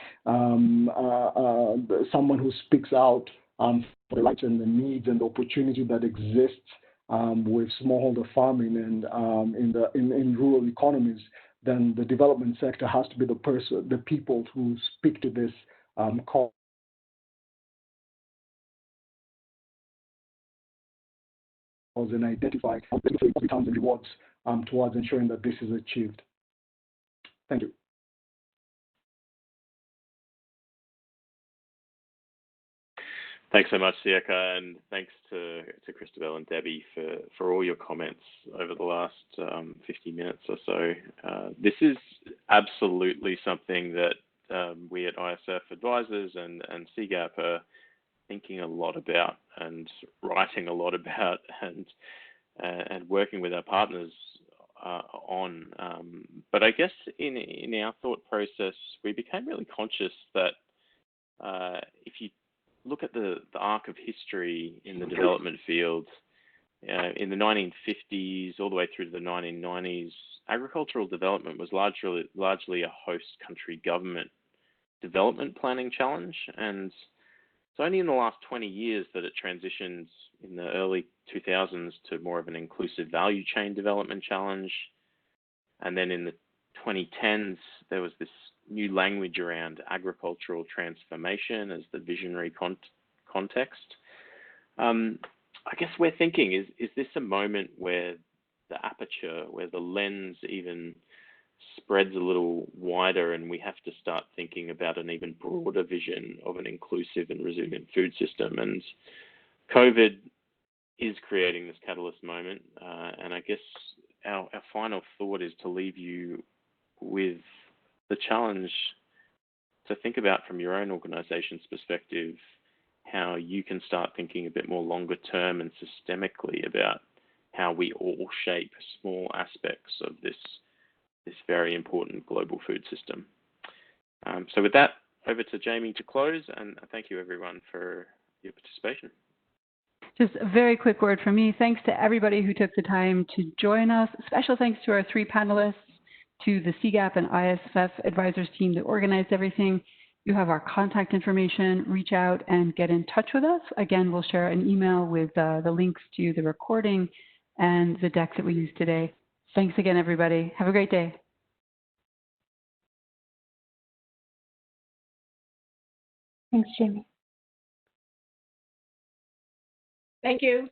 someone who speaks out for the rights and the needs and the opportunity that exists with smallholder farming and in rural economies, then the development sector has to be the people who speak to this cause and identify returns and rewards towards ensuring that this is achieved. Thank you. Thanks so much, Siaka, and thanks to Christabel and Debbie for all your comments over the last 50 minutes or so. This is absolutely something that we at ISF Advisors and CGAP are thinking a lot about and writing a lot about and working with our partners on. But I guess in our thought process, we became really conscious that if you look at the arc of history in the development field, in the 1950s all the way through to the 1990s, agricultural development was largely a host country government development planning challenge. And it's only in the last 20 years that it transitions in the early 2000s to more of an inclusive value chain development challenge. And then in the 2010s, there was this new language around agricultural transformation as the visionary context. I guess we're thinking, is this a moment where the aperture, where the lens even spreads a little wider and we have to start thinking about an even broader vision of an inclusive and resilient food system? And COVID is creating this catalyst moment. And I guess our final thought is to leave you with the challenge to think about from your own organization's perspective how you can start thinking a bit more longer term and systemically about how we all shape small aspects of this very important global food system. So with that, over to Jamie to close, and thank you everyone for your participation. Just a very quick word from me. Thanks to everybody who took the time to join us. Special thanks to our three panelists, to the CGAP and ISF Advisors team that organized everything. You have our contact information. Reach out and get in touch with us. Again, we'll share an email with the links to the recording and the decks that we used today. Thanks again, everybody. Have a great day. Thanks, Jamie. Thank you.